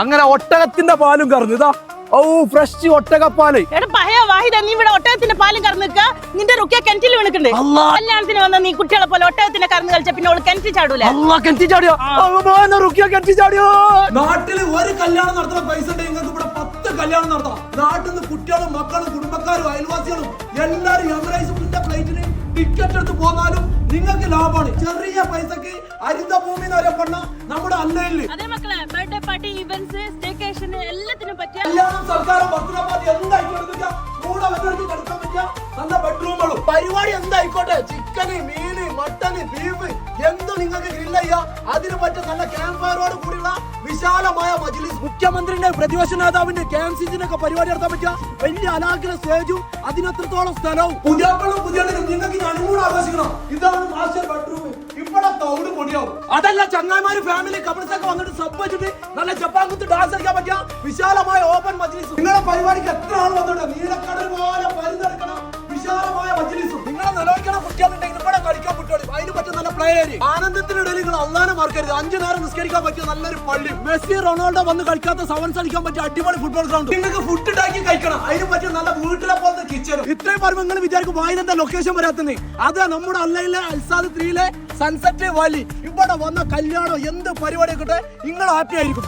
അങ്ങനെ ഒട്ടകത്തിന്റെ പാലും കറന്നു. ഇതാ ഓ ഫ്രഷ് ഒട്ടകപ്പാല്. നീ ഇവിടെ ഒട്ടകത്തിന്റെ പാലും കറന്നിക്ക. നിന്റെ റുക്കിയ കിണറ്റിൽ വീണിട്ടുണ്ട്. കല്യാണത്തിന് വന്ന നീ കുട്ടികളെ പോലെ ഒട്ടകത്തിന്റെ കറന്ന് കളിച്ച പിന്നെ അവള് കിണറ്റി ചാടൂല. നാട്ടില് ഒരു കല്യാണം നടത്തുന്ന പൈസ ഉണ്ടെങ്കിൽ നിങ്ങൾക്ക് ഇവിടെ 10 കല്യാണം നടത്താം. നാട്ടിൽ നിന്ന് കുട്ടികളും മക്കളും കുടുംബക്കാരും അയൽവാസികളും എല്ലാരും എമിറേറ്റ്സിന്റെ ഫ്ലൈറ്റിന് ടിക്കറ്റ് എടുത്ത് പോന്നാലും നിങ്ങൾക്ക് ലാഭമാണ്. ചെറിയ പൈസക്ക് ഹരിത ഭൂമി എന്ന് അറിയപ്പെടുന്ന നമ്മുടെ അല്ലയില് ബർത്ത്ഡേ പാർട്ടി, ഇവന്റ്സ്, സ്റ്റേക്കേഷൻ എല്ലാത്തിനും പറ്റിയ കല്യാണം, സർക്കാരും ബർത്ത്ഡേ പാർട്ടി എന്തായിക്കോട്ടെ കൂടെ വെച്ചെടുത്ത് കിടക്കാൻ പറ്റിയ നല്ല ബെഡ്റൂമുകളും പരിപാടി എന്തായിക്കോട്ടെ, ചിക്കന്, മീന്, മട്ടന്, ബീഫ് എന്ത് നിങ്ങൾക്ക് ഗ്രില്ല് ചെയ്യാം. അതിന് പറ്റിയ നല്ല ക്യാമ്പ് ഫയറോട് കൂടിയുള്ള വിശാലമായ മജ്ലിസ്, മുഖ്യമന്ത്രിന്റെ പ്രതിപക്ഷ നേതാവിന്റെ ക്യാൻസിന്റെ പരിപാടി നടത്താൻ പറ്റിയ വലിയ അലാക്കിലെ സ്റ്റേജും അതിനത്രത്തോളം സ്ഥലവും പുതിയപ്പോഴും പുതിയ നിങ്ങൾക്ക് അനുകൂലം ആഘോഷിക്കണം. ഇതാണ് മാസ്റ്റർ ബെഡ്റൂം. ഇവിടെ തൗട് പൊടിയാവും. അതല്ല ചങ്ങായിമാര് ഫാമിലി കപ്പിൾസൊക്കെ വന്നിട്ട് സബ് വെച്ചിട്ട് നല്ല ജപ്പാൻ കുത്ത് ഡാൻസ് കളിക്കാൻ പറ്റിയ വിശാലമായ ഓപ്പൺ മജ്ലിസ്. നിങ്ങളുടെ പരിപാടിക്ക് എത്ര ആൾ വന്നിട്ട് നീലക്കടൽ പോലെ പരുന്നെടുക്കണം വിശാലമായ മജ്ലിസും. നിങ്ങളെ നിലവിളിക്കണ കുട്ടികളുണ്ടെങ്കിൽ ഇവിടെ കളിക്കാൻ പറ്റുള്ളൂ. അതിന് പറ്റിയ നല്ല പ്ലെയർ. ആനന്ദത്തിനിടയിൽ നിങ്ങൾ അള്ളാനെ മറക്കരുത്. 5 നേരം നിസ്കരിക്കാൻ പറ്റിയ നല്ലൊരു പള്ളി. മെസ്സി, റൊണാൾഡോ വന്ന് കളിക്കാത്ത സെവൻസ് കളിക്കാൻ പറ്റിയ അടിപൊളി ഫുട്ബോൾ ഗ്രൗണ്ട്. നിങ്ങൾക്ക് ഫുഡ് ഉണ്ടാക്കി കഴിക്കണം. അതിന് പറ്റിയ നല്ല വീട്ടിലെ പോലത്തെ കിച്ചനും. ഇത്രയും പറയുമ്പോൾ നിങ്ങൾ വിചാരിക്കും വായനന്റെ ലൊക്കേഷൻ വരാത്തുന്നേ. അത് നമ്മുടെ അല്ലയിലെ അൽസാദ് 3-ലെ സൺസെറ്റ് വാലി. ഇവിടെ വന്ന കല്യാണം എന്ത് പരിപാടി ആയിക്കോട്ടെ നിങ്ങൾ ഹാപ്പി ആയിരിക്കും.